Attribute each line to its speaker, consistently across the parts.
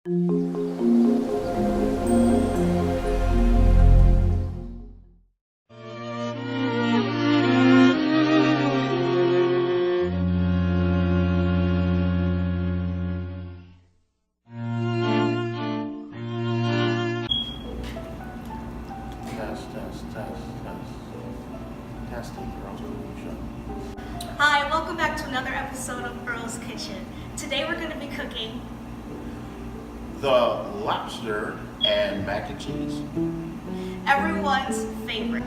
Speaker 1: Hi, welcome back to another episode of Earl's Kitchen. Today we're going to be cooking
Speaker 2: the lobster and mac and cheese.
Speaker 1: Everyone's favorite.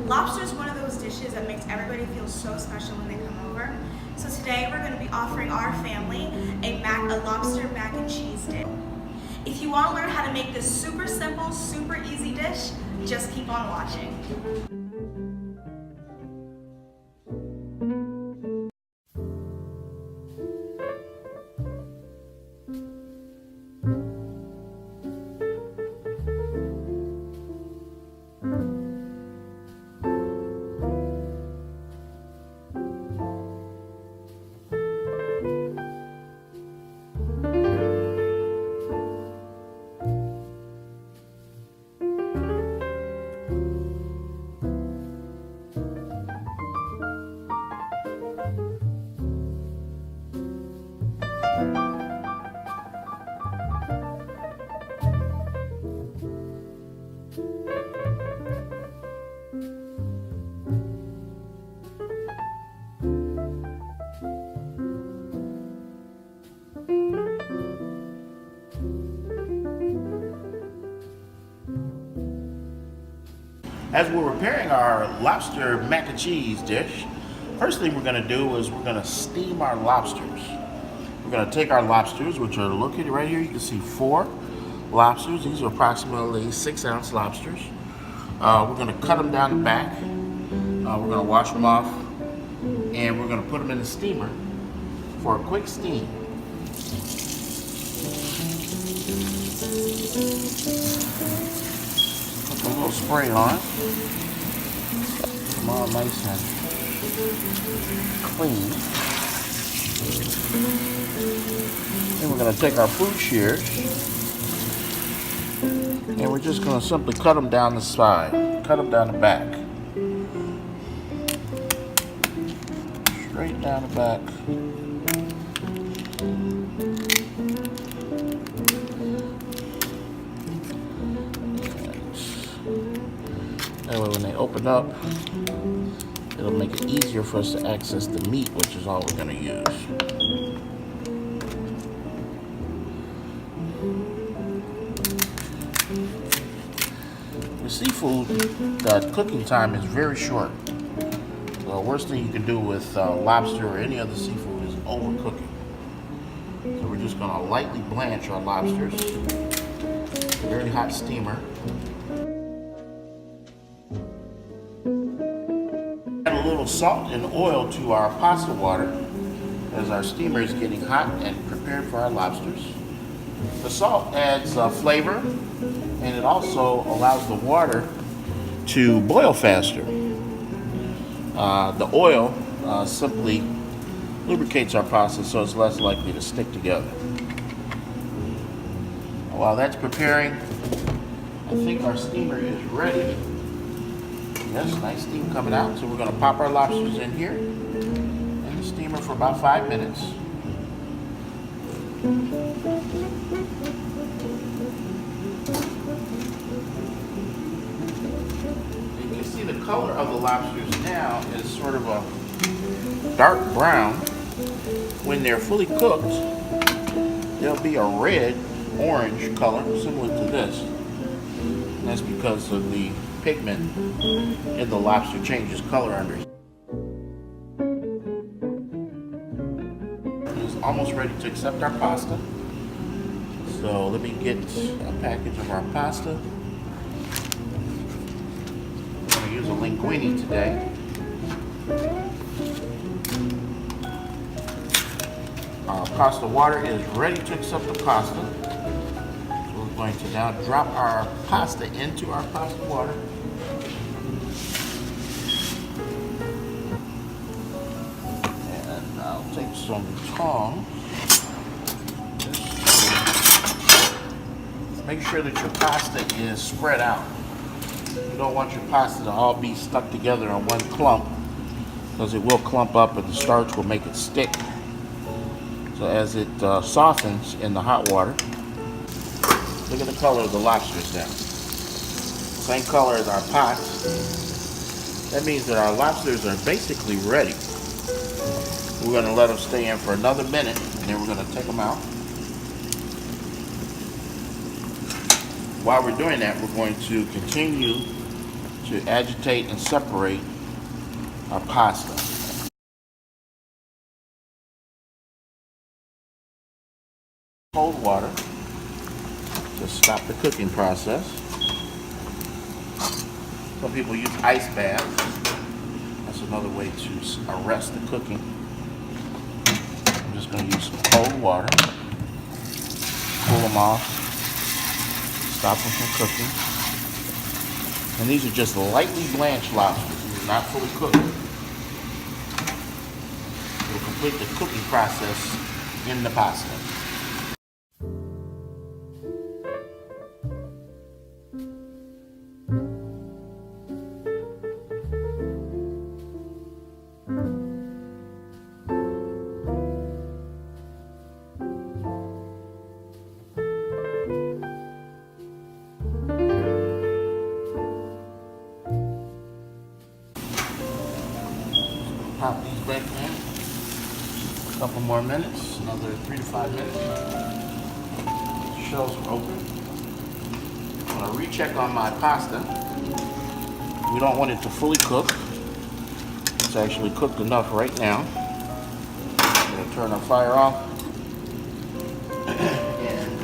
Speaker 1: Lobster is one of those dishes that makes everybody feel so special when they come over. So today we're going to be offering our family a lobster mac and cheese dish. If you want to learn how to make this super simple, super easy dish, just keep on watching.
Speaker 2: As we're preparing our lobster mac and cheese dish, first thing we're going to do is we're going to steam our lobsters. We're going to take our lobsters, which are located right here. You can see 4 lobsters. These are approximately 6-ounce lobsters. We're going to cut them down the back. We're going to wash them off, and we're going to put them in the steamer for a quick steam. Put a little spray on. Get them all nice and clean. Then we're going to take our food shears, and we're just going to simply cut them down the side, cut them down the back. Straight down the back. That way when they open up, it'll make it easier for us to access the meat, which is all we're going to use. The seafood cooking time is very short. The worst thing you can do with lobster or any other seafood is overcook it. So we're just going to lightly blanch our lobsters. Very hot steamer. Add a little salt and oil to our pasta water as our steamer is getting hot and prepared for our lobsters. The salt adds flavor, and it also allows the water to boil faster. The oil simply lubricates our pasta so it's less likely to stick together. While that's preparing, I think our steamer is ready. Yes, nice steam coming out. So we're going to pop our lobsters in here in the steamer for about 5 minutes. You can see the color of the lobsters now is sort of a dark brown. When they're fully cooked, they'll be a red-orange color similar to this. And that's because of the pigment in the lobster changes color under it. It's almost ready to accept our pasta. So let me get a package of our pasta. I'm going to use a linguine today. Our pasta water is ready to accept the pasta. So we're going to now drop our pasta into our pasta water. And I'll take some tongs. make sure that your pasta is spread out. You don't want your pasta to all be stuck together in one clump, because it will clump up and the starch will make it stick. So as it softens in the hot water, look at the color of the lobsters now. Same color as our pots. That means that our lobsters are basically ready. We're going to let them stay in for another minute, and then we're going to take them out. While we're doing that, we're going to continue to agitate and separate our pasta. Cold water to stop the cooking process. Some people use ice baths. That's another way to arrest the cooking. I'm just going to use some cold water, cool them off, stop them from cooking. And these are just lightly blanched lobsters. These are not fully cooked. We'll complete the cooking process in the pasta. Pop these back in. A couple more minutes, another 3 to 5 minutes. Shells are open. I'm going to recheck on my pasta. We don't want it to fully cook. It's actually cooked enough right now. I'm going to turn our fire off. And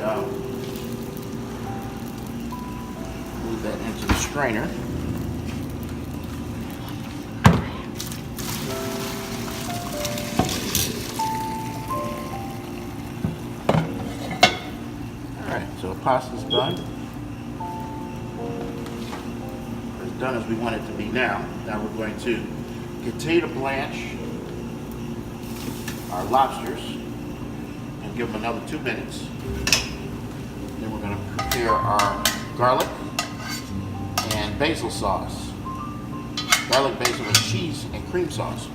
Speaker 2: move that into the strainer. So the pasta's done. As done as we want it to be now. Now we're going to continue to blanch our lobsters and give them another 2 minutes. Then we're going to prepare our garlic and basil sauce. Garlic, basil, and cheese and cream sauce.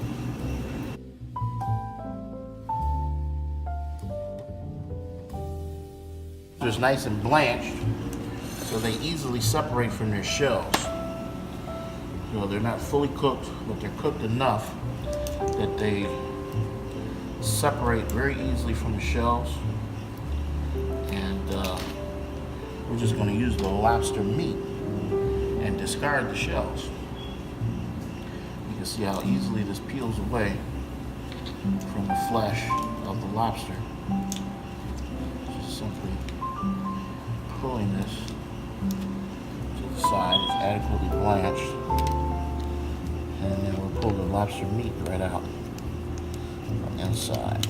Speaker 2: It's nice and blanched, so they easily separate from their shells. So they're not fully cooked, but they're cooked enough that they separate very easily from the shells. And we're just going to use the lobster meat and discard the shells. You can see how easily this peels away from the flesh of the lobster. Just simply pulling this to the side. It's adequately blanched, and then we'll pull the lobster meat right out from the inside.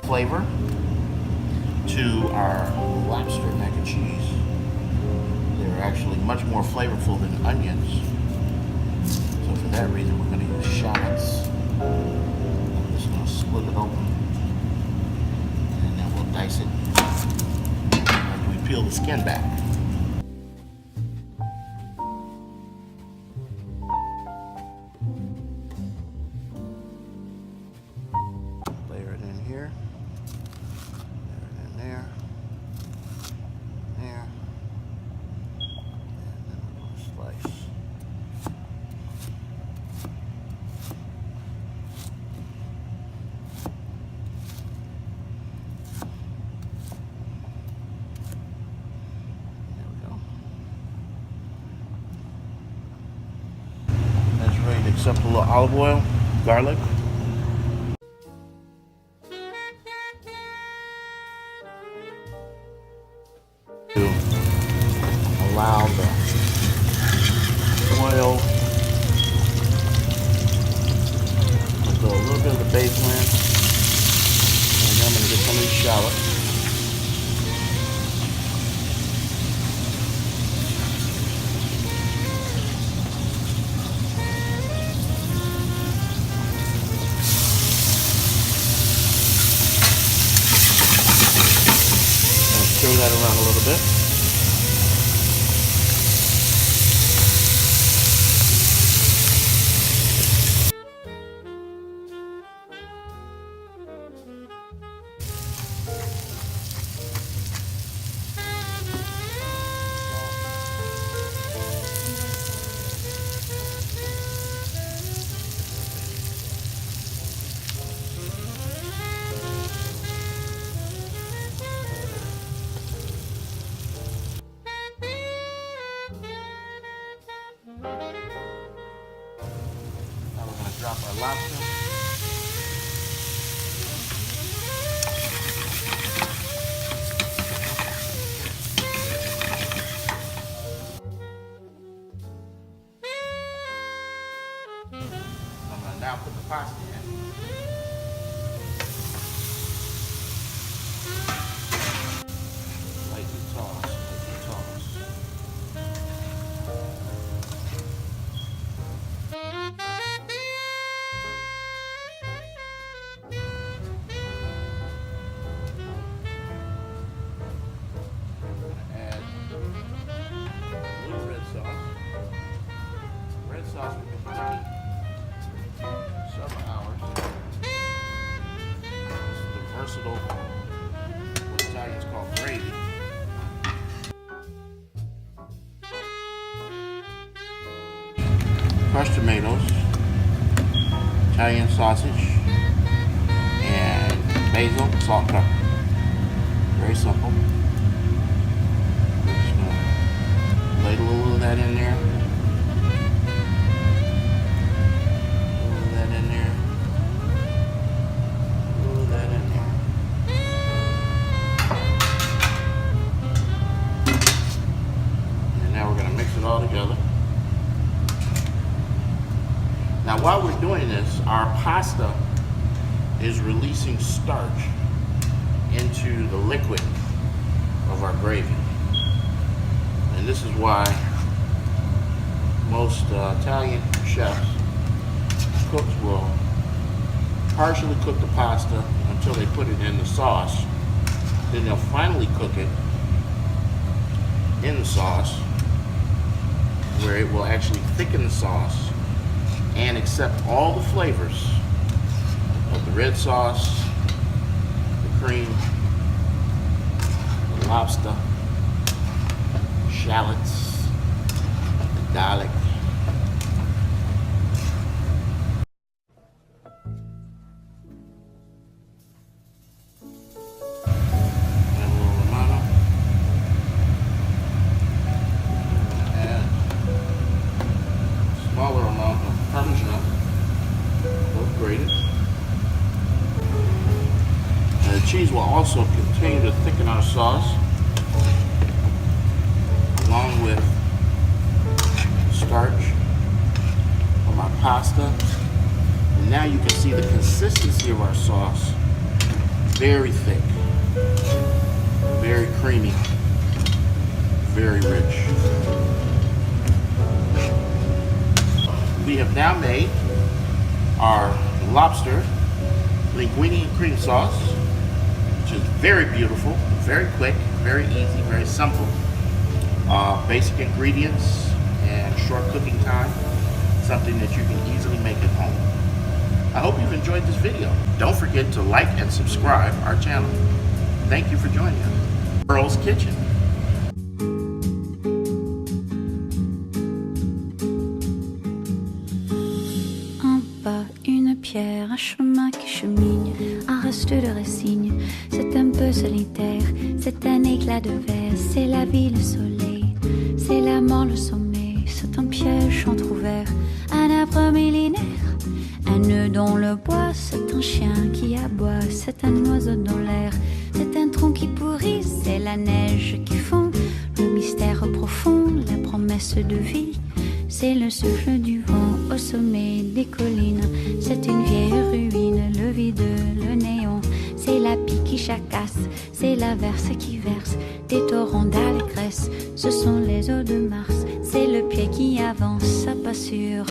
Speaker 2: Flavor to our lobster mac and cheese. They're actually much more flavorful than onions, so for that reason we're going to use shallots. I'm just going to split it open. Dice it after we peel the skin back. Layer it in here. Layer it in there. There. And then we'll slice. Except a little olive oil, garlic. To allow the oil to go a little bit of the basil in, and then I'm going to get some of these shallots. around a little bit. Now we're going to drop our lobster. I'm going to now put the pasta in. Lightly toss, lightly toss. Add a little red sauce. Red sauce we've been cooking several hours. This is the versatile, what Italians call gravy. Crushed tomatoes, Italian sausage, and basil, salt, pepper. Very simple. We're just gonna lay a little of that in there. A little of that in there. A little of that in there. And now we're gonna mix it all together. Now while we're doing this, our pasta is releasing starch into the liquid of our gravy. And this is why most Italian chefs, cooks will partially cook the pasta until they put it in the sauce. Then they'll finally cook it in the sauce where it will actually thicken the sauce and accept all the flavors of the red sauce, the cream, the lobster, shallots, the garlic. And a little Romano. And a smaller amount of Parmesan, both grated. And the cheese will also continue to thicken our sauce, along with starch from our pasta. And now you can see the consistency of our sauce. Very thick, very creamy, very rich. We have now made our lobster linguine and cream sauce, which is very beautiful, very quick, very easy, very simple. Basic ingredients and short cooking time, something that you can easily make at home. I hope you've enjoyed this video. Don't forget to like and subscribe our channel. Thank you for joining us. Earl's Kitchen.
Speaker 3: Un pas, une pierre, un chemin qui chemine, un reste de récine. C'est un peu solitaire, c'est un éclat de verre, c'est la vie, le soleil, c'est la mort, le sommeil. C'est un piège entrouvert, un arbre millénaire, un nœud dans le bois, c'est un chien qui aboie, c'est un oiseau dans l'air, c'est un tronc qui pourrit, c'est la neige qui fond, le mystère profond, la promesse de vie. C'est le souffle du vent au sommet des collines. C'est une vieille ruine, le vide, le néant. C'est la pie qui jacasse, c'est l'averse qui verse des torrents d'allégresse. Ce sont les eaux de Mars, c'est le pied qui avance à pas sûr.